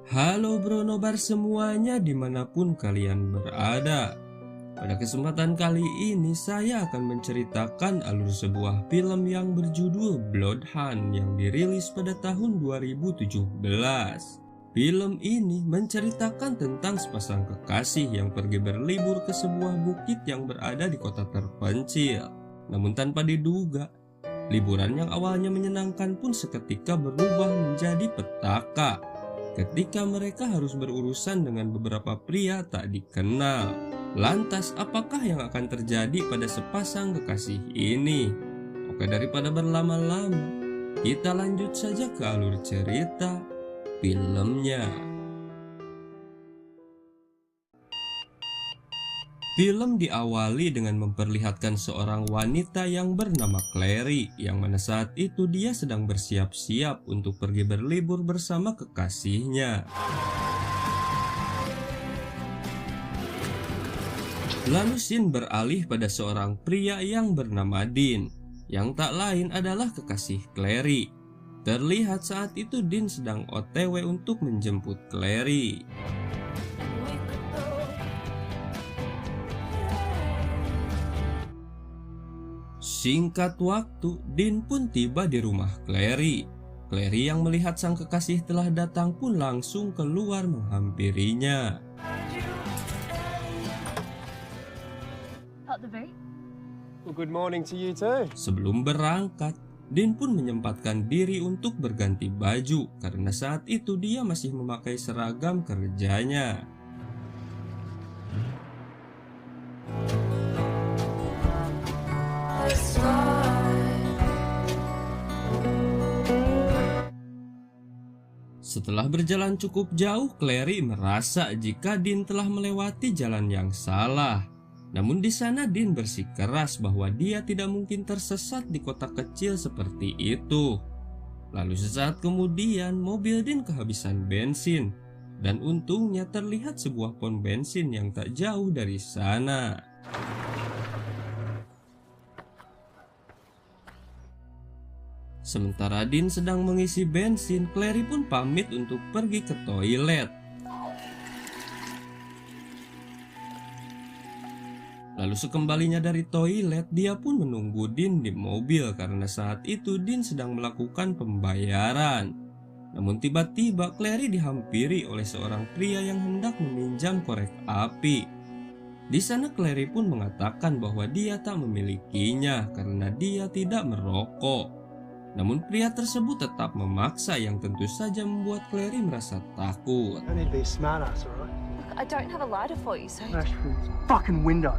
Halo bro nobar semuanya dimanapun kalian berada. Pada kesempatan kali ini saya akan menceritakan alur sebuah film yang berjudul Bloodhound yang dirilis pada tahun 2017. Film ini menceritakan tentang sepasang kekasih yang pergi berlibur ke sebuah bukit yang berada di kota terpencil. Namun tanpa diduga, liburan yang awalnya menyenangkan pun seketika berubah menjadi petaka ketika mereka harus berurusan dengan beberapa pria tak dikenal. Lantas apakah yang akan terjadi pada sepasang kekasih ini? Oke, daripada berlama-lama, kita lanjut saja ke alur cerita filmnya. Film diawali dengan memperlihatkan seorang wanita yang bernama Clary, yang mana saat itu dia sedang bersiap-siap untuk pergi berlibur bersama kekasihnya. Lalu scene beralih pada seorang pria yang bernama Dean, yang tak lain adalah kekasih Clary. Terlihat saat itu Dean sedang OTW untuk menjemput Clary. Singkat waktu, Dean pun tiba di rumah Clary. Clary yang melihat sang kekasih telah datang pun langsung keluar menghampirinya. Well, good morning to you too. Sebelum berangkat, Dean pun menyempatkan diri untuk berganti baju karena saat itu dia masih memakai seragam kerjanya. Setelah berjalan cukup jauh, Clary merasa jika Dean telah melewati jalan yang salah. Namun di sana Dean bersikeras bahwa dia tidak mungkin tersesat di kota kecil seperti itu. Lalu sesaat kemudian mobil Dean kehabisan bensin, dan untungnya terlihat sebuah pom bensin yang tak jauh dari sana. Sementara Dean sedang mengisi bensin, Clary pun pamit untuk pergi ke toilet. Lalu sekembalinya dari toilet, dia pun menunggu Dean di mobil karena saat itu Dean sedang melakukan pembayaran. Namun tiba-tiba Clary dihampiri oleh seorang pria yang hendak meminjam korek api. Di sana Clary pun mengatakan bahwa dia tak memilikinya karena dia tidak merokok. Namun pria tersebut tetap memaksa yang tentu saja membuat Clary merasa takut. I need to be a smart ass, alright? Look, I don't have a lighter for you, so... Smash through this fucking window.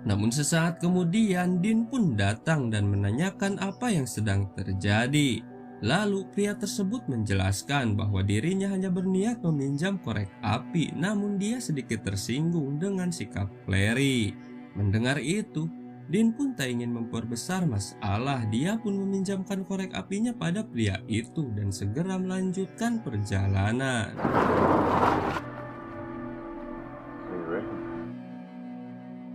Namun sesaat kemudian Dean pun datang dan menanyakan apa yang sedang terjadi. Lalu pria tersebut menjelaskan bahwa dirinya hanya berniat meminjam korek api, namun dia sedikit tersinggung dengan sikap Clary. Mendengar itu, Dean pun tak ingin memperbesar masalah. Dia pun meminjamkan korek apinya pada pria itu dan segera melanjutkan perjalanan.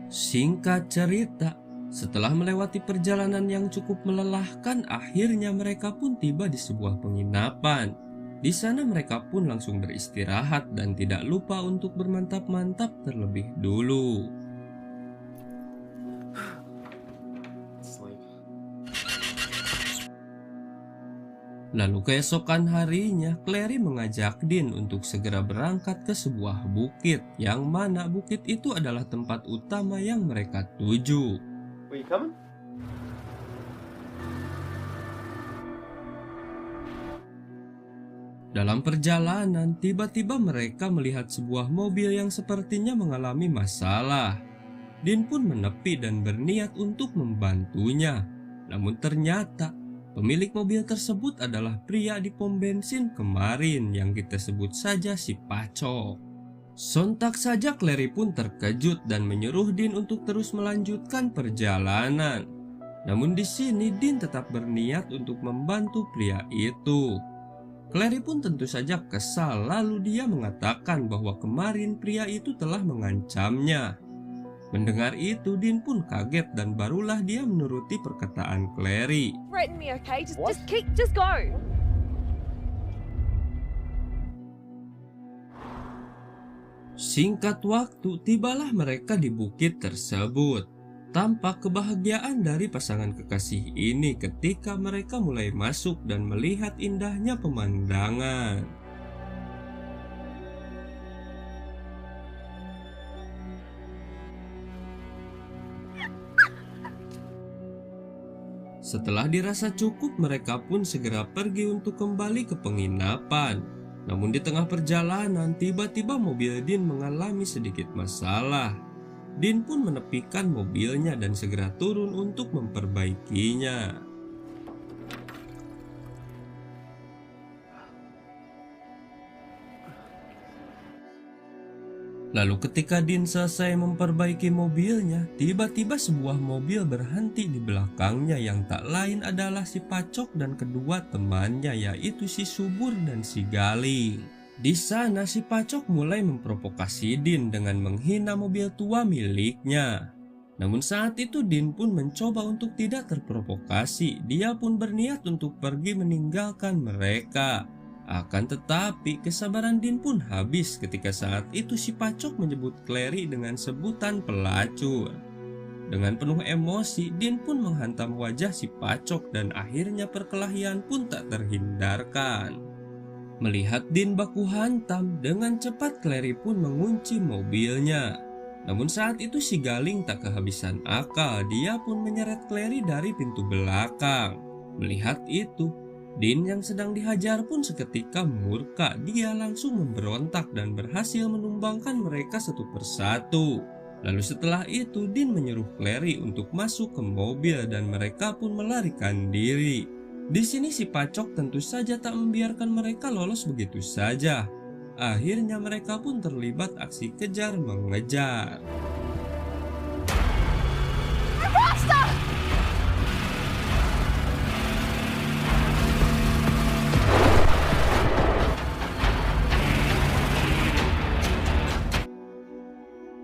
Singkat cerita, setelah melewati perjalanan yang cukup melelahkan, akhirnya mereka pun tiba di sebuah penginapan. Di sana mereka pun langsung beristirahat dan tidak lupa untuk bermantap-mantap terlebih dulu. Lalu keesokan harinya, Clary mengajak Dean untuk segera berangkat ke sebuah bukit, yang mana bukit itu adalah tempat utama yang mereka tuju. Were you coming? Dalam perjalanan, tiba-tiba mereka melihat sebuah mobil yang sepertinya mengalami masalah. Dean pun menepi dan berniat untuk membantunya. Namun ternyata pemilik mobil tersebut adalah pria di pom bensin kemarin yang kita sebut saja si Pacok. Sontak saja Clary pun terkejut dan menyuruh Dean untuk terus melanjutkan perjalanan. Namun di sini Dean tetap berniat untuk membantu pria itu. Clary pun tentu saja kesal, lalu dia mengatakan bahwa kemarin pria itu telah mengancamnya. Mendengar itu, Dean pun kaget dan barulah dia menuruti perkataan Clary. Threaten me, okay? Just go. Singkat waktu, tibalah mereka di bukit tersebut. Tampak kebahagiaan dari pasangan kekasih ini ketika mereka mulai masuk dan melihat indahnya pemandangan. Setelah dirasa cukup, mereka pun segera pergi untuk kembali ke penginapan. Namun di tengah perjalanan, tiba-tiba mobil Dean mengalami sedikit masalah. Dean pun menepikan mobilnya dan segera turun untuk memperbaikinya. Lalu ketika Dean selesai memperbaiki mobilnya, tiba-tiba sebuah mobil berhenti di belakangnya yang tak lain adalah si Pacok dan kedua temannya, yaitu si Subur dan si Galing. Di sana si Pacok mulai memprovokasi Dean dengan menghina mobil tua miliknya. Namun saat itu Dean pun mencoba untuk tidak terprovokasi. Dia pun berniat untuk pergi meninggalkan mereka. Akan tetapi kesabaran Dean pun habis ketika saat itu si Pacok menyebut Clary dengan sebutan pelacur. Dengan penuh emosi, Dean pun menghantam wajah si Pacok dan akhirnya perkelahian pun tak terhindarkan. Melihat Dean baku hantam, dengan cepat Clary pun mengunci mobilnya. Namun saat itu si Galing tak kehabisan akal, dia pun menyeret Clary dari pintu belakang. Melihat itu, Dean yang sedang dihajar pun seketika murka. Dia langsung memberontak dan berhasil menumbangkan mereka satu persatu. Lalu setelah itu Dean menyuruh Clary untuk masuk ke mobil dan mereka pun melarikan diri. Di sini si Pacok tentu saja tak membiarkan mereka lolos begitu saja. Akhirnya mereka pun terlibat aksi kejar mengejar.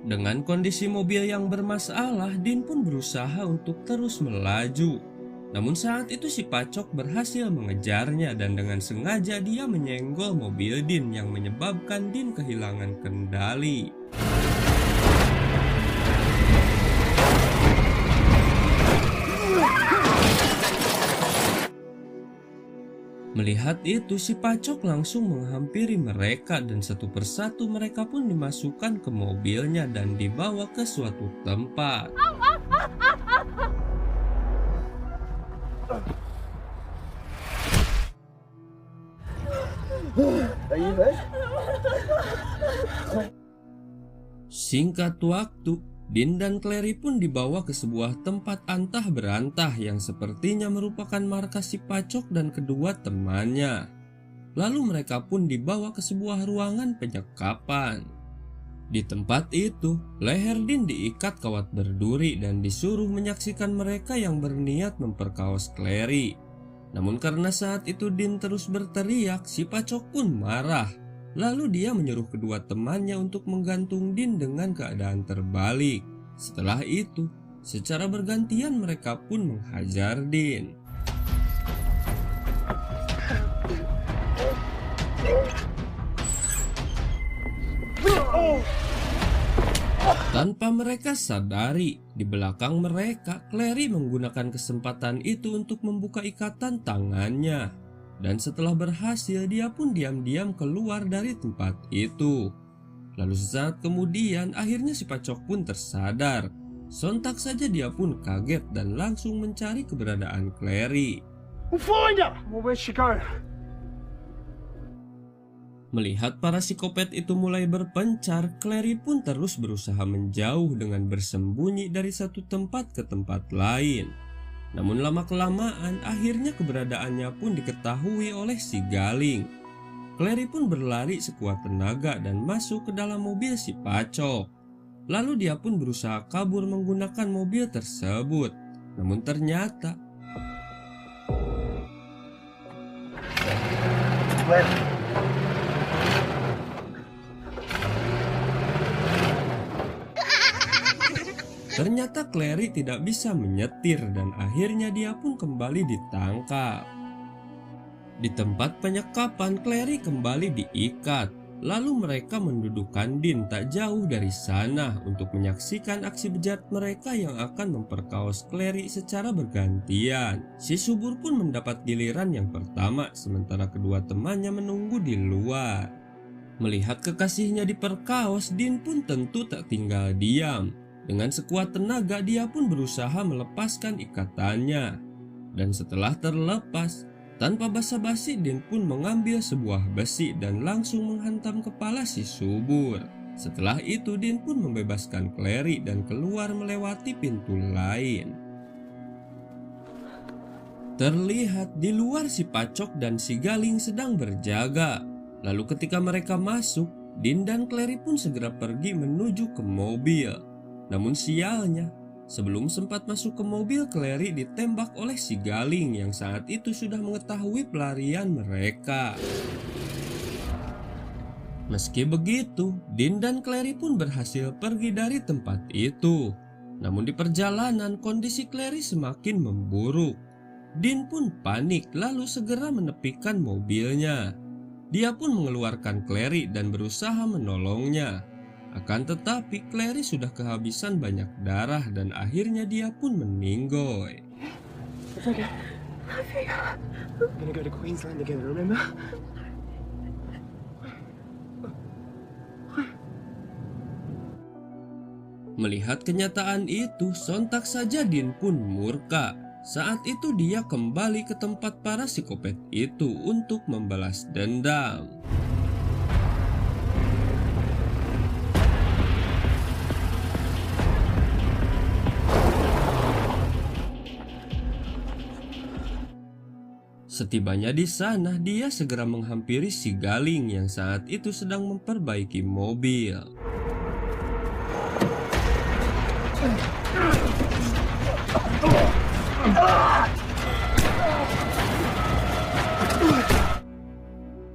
Dengan kondisi mobil yang bermasalah, Dean pun berusaha untuk terus melaju. Namun saat itu si Pacok berhasil mengejarnya dan dengan sengaja dia menyenggol mobil Dean yang menyebabkan Dean kehilangan kendali. Melihat itu, si Pacok langsung menghampiri mereka dan satu persatu mereka pun dimasukkan ke mobilnya dan dibawa ke suatu tempat. Singkat waktu, Dean dan Clary pun dibawa ke sebuah tempat antah berantah yang sepertinya merupakan markas si Pacok dan kedua temannya. Lalu mereka pun dibawa ke sebuah ruangan penyekapan. Di tempat itu, leher Dean diikat kawat berduri dan disuruh menyaksikan mereka yang berniat memperkaos Clary. Namun karena saat itu Dean terus berteriak, si Pacok pun marah. Lalu dia menyuruh kedua temannya untuk menggantung Dean dengan keadaan terbalik. Setelah itu, secara bergantian mereka pun menghajar Dean. Tanpa mereka sadari, di belakang mereka, Clary menggunakan kesempatan itu untuk membuka ikatan tangannya. Dan setelah berhasil, dia pun diam-diam keluar dari tempat itu. Lalu sesaat kemudian, akhirnya si Pacok pun tersadar. Sontak saja dia pun kaget dan langsung mencari keberadaan Clary. We'll find her! Well, where'd she go? Melihat para psikopat itu mulai berpencar, Clary pun terus berusaha menjauh dengan bersembunyi dari satu tempat ke tempat lain. Namun lama-kelamaan akhirnya keberadaannya pun diketahui oleh si Galing. Clary pun berlari sekuat tenaga dan masuk ke dalam mobil si Pacok. Lalu dia pun berusaha kabur menggunakan mobil tersebut. Namun ternyata Clary tidak bisa menyetir dan akhirnya dia pun kembali ditangkap. Di tempat penyekapan, Clary kembali diikat. Lalu mereka mendudukkan Dean tak jauh dari sana untuk menyaksikan aksi bejat mereka yang akan memperkaos Clary secara bergantian. Si subur pun mendapat giliran yang pertama, sementara kedua temannya menunggu di luar. Melihat kekasihnya diperkaos, Dean pun tentu tak tinggal diam. Dengan sekuat tenaga dia pun berusaha melepaskan ikatannya. Dan setelah terlepas, tanpa basa-basi Dean pun mengambil sebuah besi dan langsung menghantam kepala si subur. Setelah itu Dean pun membebaskan Clary dan keluar melewati pintu lain. Terlihat di luar si Pacok dan si Galing sedang berjaga. Lalu ketika mereka masuk, Dean dan Clary pun segera pergi menuju ke mobil. Namun sialnya, sebelum sempat masuk ke mobil, Clary ditembak oleh si Galing yang saat itu sudah mengetahui pelarian mereka. Meski begitu, Dean dan Clary pun berhasil pergi dari tempat itu. Namun di perjalanan, kondisi Clary semakin memburuk. Dean pun panik lalu segera menepikan mobilnya. Dia pun mengeluarkan Clary dan berusaha menolongnya. Akan tetapi Clary sudah kehabisan banyak darah dan akhirnya dia pun meninggoy. We're gonna go to Queensland together, remember? Melihat kenyataan itu, sontak saja Dean pun murka. Saat itu dia kembali ke tempat para psikopat itu untuk membalas dendam. Setibanya di sana, dia segera menghampiri si Galing yang saat itu sedang memperbaiki mobil.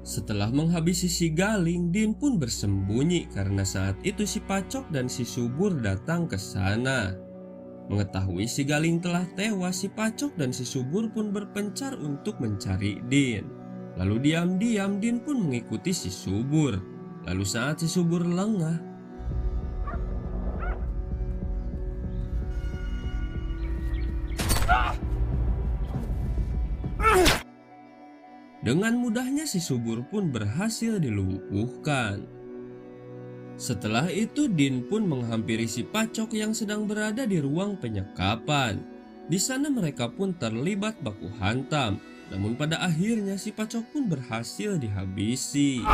Setelah menghabisi si Galing, Dean pun bersembunyi karena saat itu si Pacok dan si subur datang ke sana. Mengetahui si Galing telah tewas, si Pacok dan si subur pun berpencar untuk mencari Dean. Lalu diam-diam Dean pun mengikuti si subur. Lalu saat si subur lengah, dengan mudahnya si subur pun berhasil dilumpuhkan. Setelah itu Dean pun menghampiri si Pacok yang sedang berada di ruang penyekapan. Di sana mereka pun terlibat baku hantam. Namun pada akhirnya si Pacok pun berhasil dihabisi.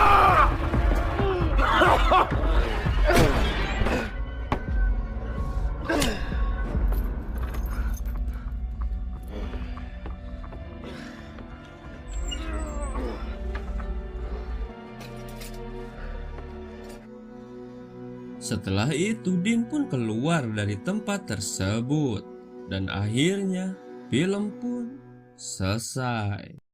Setelah itu Dean pun keluar dari tempat tersebut. Dan akhirnya film pun selesai.